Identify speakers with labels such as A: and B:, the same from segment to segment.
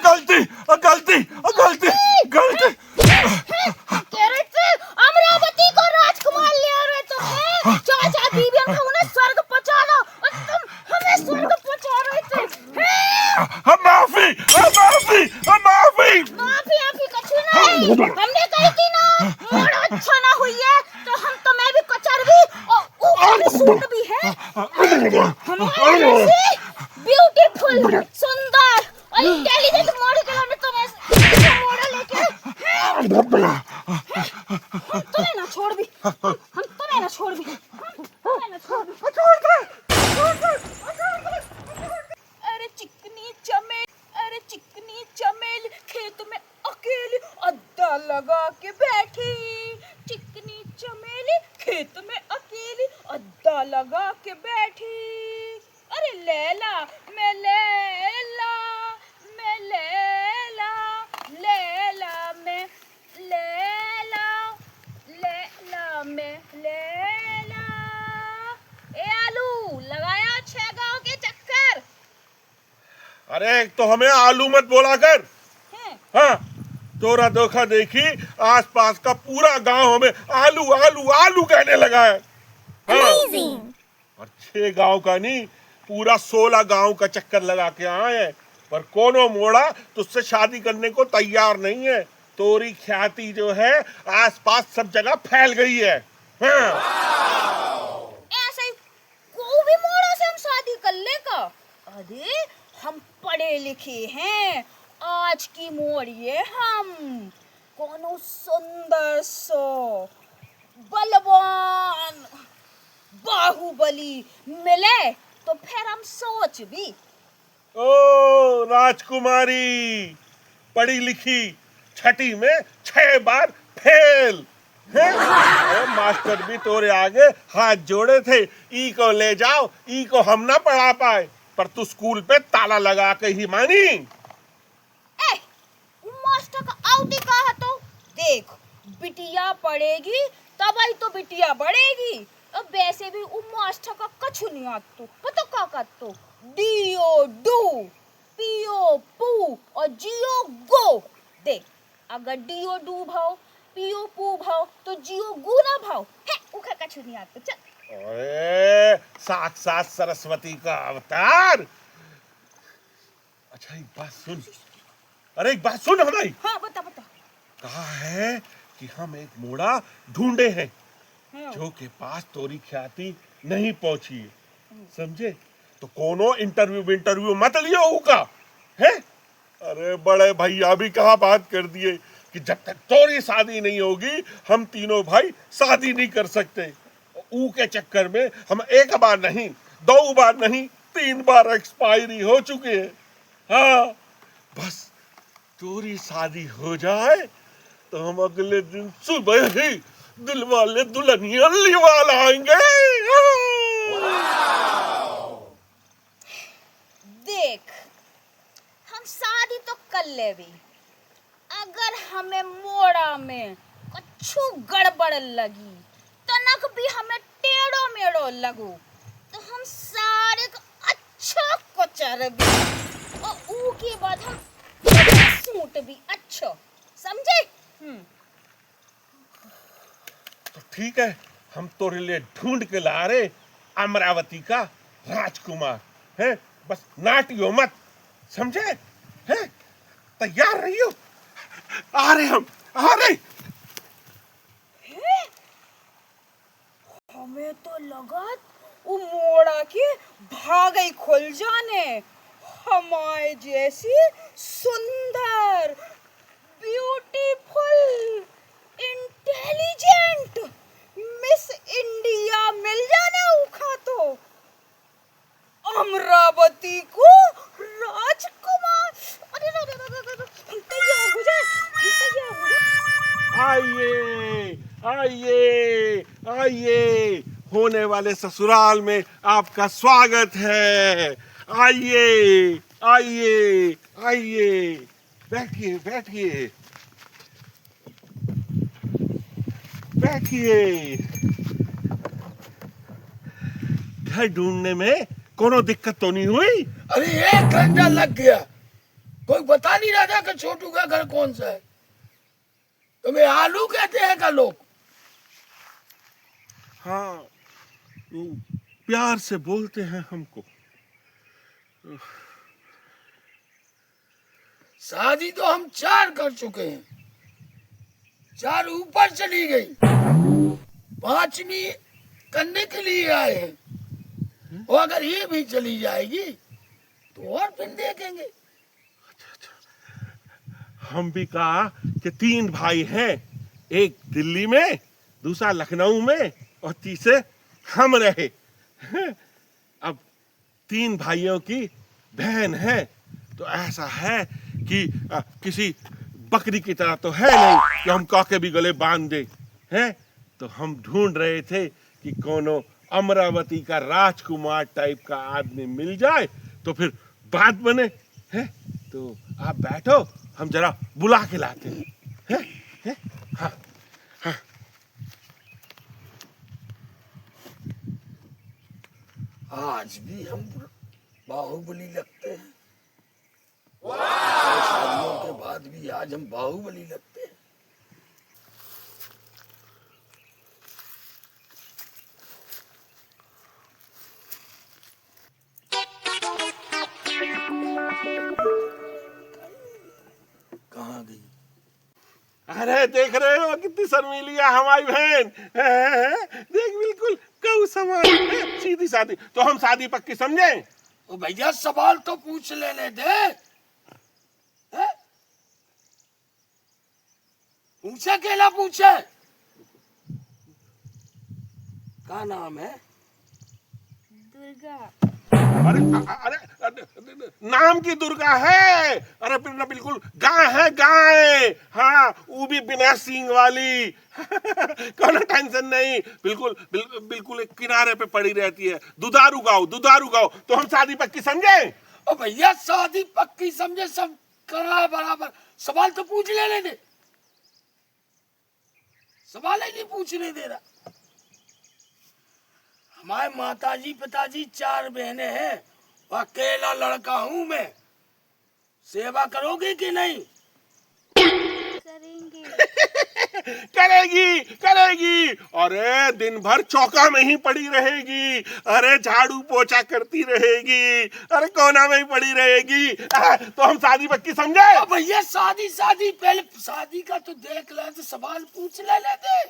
A: गलती गलती गलती गलती।
B: कह रहे थे अमरावती को राजकुमार ले आ रहे तो है चाचा बीबियों को उन्हें स्वर्ग पहुंचा दो और तुम हमें स्वर्ग पहुंचा रहे थे।
A: माफी माफी माफी।
B: माफी आपकी कछु नहीं, हमने कही थी ना मोड़ अच्छा ना हुई है तो हम तो मैं भी कचर भी और ऊपर भी सूट भी है। हमारे जैसे ब्यूटीफुल सुंदर और इंटेलिजेंट मोड़ के लिए तुम ऐसे मोड़ लेके हम तुम्हें ना छोड़ भी, हम तुम्हें ना छोड़ भी, तुम्हें ना छोड़ भी। अरे चिकनी चमेली, अरे चिकनी चमेली खेत में अकेली अद्दा लगा के बैठी। चिकनी चमेली खेत में अकेली अद्दा लगा के बैठी। अरे लैला मैं लैला मैं लैला लैला मैं लैला लैला मैं लैला। ए आलू लगाया 6 गांव के चक्कर।
A: अरे तो हमें आलू मत बोला कर। हाँ तोरा धोखा देखी आसपास का पूरा गांव हमें आलू आलू आलू कहने लगा है। हाँ। और 6 गांव का नहीं पूरा 16 गांव का चक्कर लगा के आए हैं पर कोनो मोड़ा तुझसे शादी करने को तैयार नहीं है। तोरी ख्याति जो है आसपास सब जगह फैल गई है। हाँ।
B: ऐसे ही कोई भी मोड़ा से हम शादी कर लेगा। अरे हम पढ़े लिखे हैं, आज की मोड़िए हम कोनो सुंदर सो बलवान बाहुबली मिले तो फिर हम सोच भी।
A: ओ राजकुमारी पढ़ी लिखी 6ठी में 6 बार फेल है। मास्टर भी तोरे आगे हाथ जोड़े थे ई को ले जाओ ई को हम ना पढ़ा पाए पर तू स्कूल पे ताला लगा के ही मानी।
B: मास्टर का आउटी कहा तो देख बिटिया पढ़ेगी तभी तो बिटिया बढ़ेगी। अब वैसे भी मास्टर का कछु नहीं आता पता का करतो डीओ डू पीओ पू और जीओ गो। देख अगर डीओ डू भाव पीओ पू भाव तो जीओ गु ना भाव है उखा कछु नहीं आता। चल
A: अरे साक्षात सरस्वती का अवतार। अच्छा एक बात सुन, अरे एक बात सुन हमारी।
B: हाँ बता बता।
A: कहा है कि हम एक मोड़ा ढूंढे हैं
B: हाँ।
A: जो के पास तोरी ख्याति नहीं पहुंची है समझे। तो कोनो इंटरव्यू मत लियो उका है। अरे बड़े भैया भी कहा बात कर दिए कि जब तक तोरी शादी नहीं होगी हम तीनों भाई शादी नहीं कर सकते। ऊ के चक्कर में हम 1 बार नहीं 2 बार नहीं 3 बार एक्सपायरी हो चुके हैं। हाँ बस तोरी शादी हो जाए तो हम अगले दिन सुबह ही दिल वाले दुल्हनिया लिवा लाएंगे।
B: देख हम शादी तो कर ले भी अगर हमें मोड़ा में कुछ गड़बड़ लगी तनक भी हमें टेढ़ो मेढ़ो लगो तो हम सारे को अच्छा कुचर भी और ऊ के बाद हम सूट भी अच्छा समझे।
A: तो ठीक है हम तोरे लिए ढूंढ के ला रहे अमरावती का राजकुमार है। बस नाटियो मत समझे है। तैयार रहियो आ रहे हम आ रहे।
B: हमें तो लगा वो मोड़ा के भागे खुल जाने हमारे जैसी सुंदर ब्यूटीफुल इंटेलिजेंट मिस इंडिया मिल जाने उखा तो अमरावती को राजकुमार। अरे तैयार हो जाए तैयार हो जाए।
A: आइए आइए आइए होने वाले ससुराल में आपका स्वागत है। आइए आइए आइए बैठिए बैठिए बैठिए। घर ढूंढने में कोनो दिक्कत तो नहीं हुई?
C: अरे 1 घंटा लग गया, कोई बता नहीं रहा था कि छोटू का घर कौन सा है। तुम्हें आलू कहते हैं का लोग?
A: हाँ, वो प्यार से बोलते हैं हमको।
C: शादी तो हम 4 कर चुके हैं, 4 ऊपर चली गई, 5वीं करने के लिए आए हैं। और अगर ये भी चली जाएगी तो और फिर देखेंगे।
A: हम भी कहा कि 3 भाई हैं, एक दिल्ली में, दूसरा लखनऊ में और तीसरे हम रहे। अब 3 भाइयों की बहन है, तो ऐसा है कि किसी बकरी की तरह तो है नहीं कि हम काके भी गले बांध दे हैं। तो हम ढूंढ रहे थे कि कोनो अमरावती का राजकुमार टाइप का आदमी मिल जाए तो फिर बात बने हैं। तो आप बैठो, हम जरा बुला के लाते हैं। हैं? हाँ हाँ।
C: आज भी हम बाहुबली लगते हैं, शादियों के बाद भी आज हम बाहुबली लगते हैं। कहाँ गई?
A: अरे देख रहे हो कितनी शर्मीली है हमारी बहन। देख बिल्कुल कऊ समान है, सीधी सादी। तो हम शादी पक्की समझे?
C: ओ भैया सवाल तो पूछ लेने दे। हैं? पूछे केला पूछे? क्या नाम है?
B: दुर्गा।
A: अरे अरे नाम की दुर्गा है। अरे फिर ना बिल्कुल गाय है, गाय। हाँ, वो भी बिना सींग वाली। कोनो टेंशन नहीं, बिल्कुल एक किनारे पे पड़ी रहती है। दुधारू गाओ, दुधारू गाओ। तो हम शादी पक्की समझे?
C: ओ भैया शादी पक्की समझे, सब करा बराबर। सवाल तो पूछ लेने दे, सवाल ही नहीं पूछने दे रहा। हमारे माताजी पिताजी 4 बहनें हैं, अकेला लड़का हूं मैं। सेवा करोगे कि नहीं?
B: करेंगे।
A: करेगी करेगी। अरे दिन भर चौका में ही पड़ी रहेगी। अरे झाड़ू पोछा करती रहेगी। अरे कोना में ही पड़ी रहेगी। तो हम शादी पक्की समझे?
C: भैया शादी शादी पहले शादी का तो देख ले, तो सवाल पूछ ले लेते।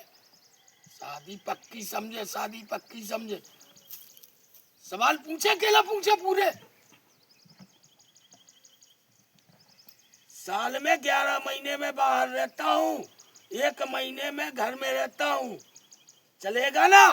C: शादी पक्की समझे, शादी पक्की समझे। सवाल पूछे केला पूछे पूरे। साल में 11 महीने में बाहर रहता हूँ, 1 महीने में घर में रहता हूँ, चलेगा ना?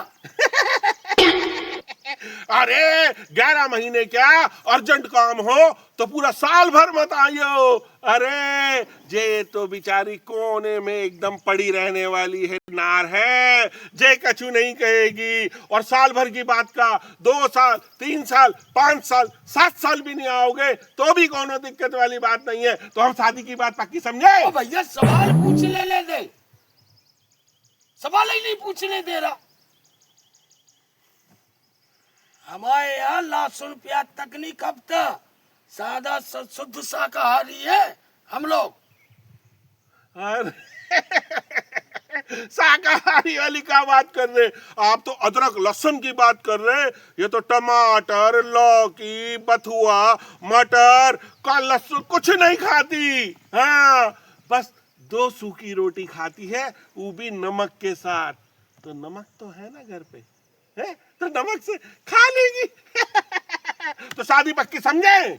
A: अरे 11 महीने क्या, अर्जेंट काम हो तो पूरा साल भर मत आइयो। अरे जे तो बेचारी कोने में एकदम पड़ी रहने वाली है, नार है, जे कछु नहीं कहेगी। और साल भर की बात का 2 साल 3 साल 5 साल 7 साल भी नहीं आओगे तो भी कोनो दिक्कत वाली बात नहीं है। तो हम शादी की बात पक्की समझे?
C: भैया सवाल पूछ ले दे, सवाल ही नहीं पूछने दे रहा। हमारे यहाँ लहसुन प्याज तक नहीं खपता, सादा शुद्ध शाकाहारी है हम लोग।
A: शाकाहारी वाली क्या बात कर रहे? आप तो अदरक लहसुन की बात कर रहे। ये तो टमाटर, लौकी, बथुआ, मटर का लहसुन कुछ नहीं खाती। हाँ, बस 2 सूखी रोटी खाती है, वो भी नमक के साथ। तो नमक तो है ना घर पे, है? तो नमक से खा लेगी। तो शादी पक्की समझे?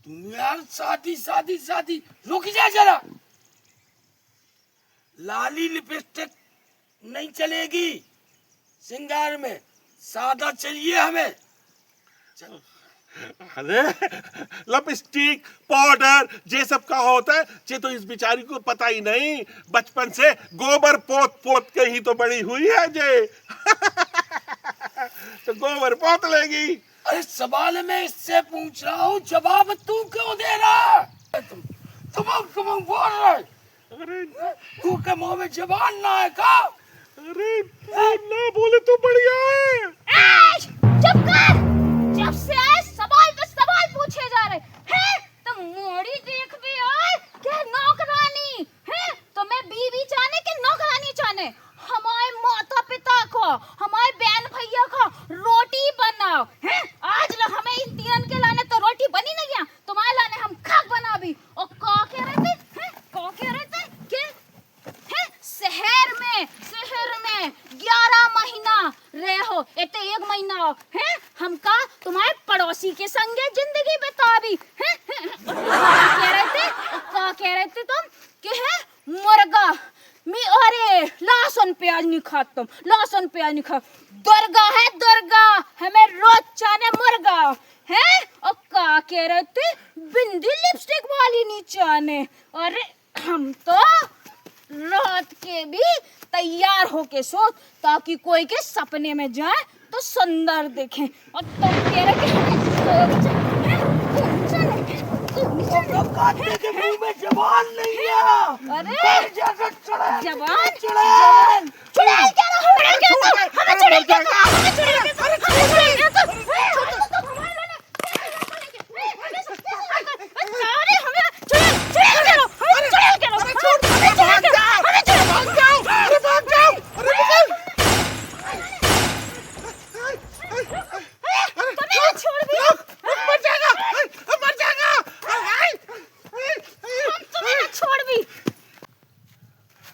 C: तुम यार शादी शादी शादी, रुक जा जरा। लाली लिपस्टिक नहीं चलेगी श्रृंगार में, सादा चाहिए हमें।
A: अरे लिपस्टिक पाउडर ये सब का होता है, ये तो इस बेचारी को पता ही नहीं। बचपन से गोबर पोत पोत के ही तो बड़ी हुई है जे। तो गोबर पोत लेगी।
C: अरे सवाल मैं इससे पूछ रहा हूँ, जवाब तू क्यों दे रहा है? तुम बोल रहे।
A: अरे
C: तू के मुंह में जबान ना है का?
A: अरे ना बोले तो बढ़िया है।
B: चुप कर। हैं हमका तुम्हारे पड़ोसी के संगे जिंदगी बितावी हैं क्या कह रहे थे तुम कि है मुर्गा मी अरे लहसुन प्याज नहीं खाता लहसुन प्याज नहीं खा दुर्गा है दुर्गा हमें रोज चाने मुर्गा है और क्या कह रहे थे बिंदी लिपस्टिक वाली नहीं चाने अरे हम तो रात के भी तैयार होके सो ताकि कोई के सपने में जाए तो सुंदर दिखे और तुम कह रहे
C: काटने के मुंह में जबान नहीं है।
B: अरे
C: जबान
B: जबान
C: चुड़ैल
B: चुड़ैल क्या हमें चुड़ैल क्या हमें चुड़ैल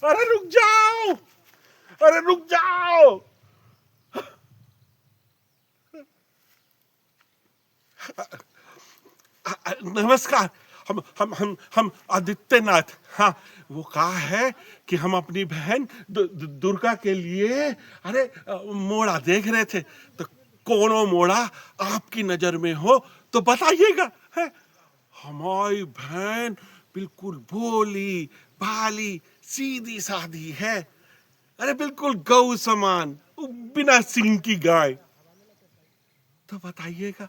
A: अरे रुक जाओ, अरे रुक जाओ। नमस्कार, हम आदित्यनाथ। हाँ, वो कहा है कि हम अपनी बहन दुर्गा के लिए अरे मोड़ा देख रहे थे, तो कोनो मोड़ा आपकी नजर में हो तो बताइएगा। है हमारी बहन बिल्कुल भोली भाली सीधी सादी है, अरे बिल्कुल गौ समान, बिना सींग की गाय। तो बताइएगा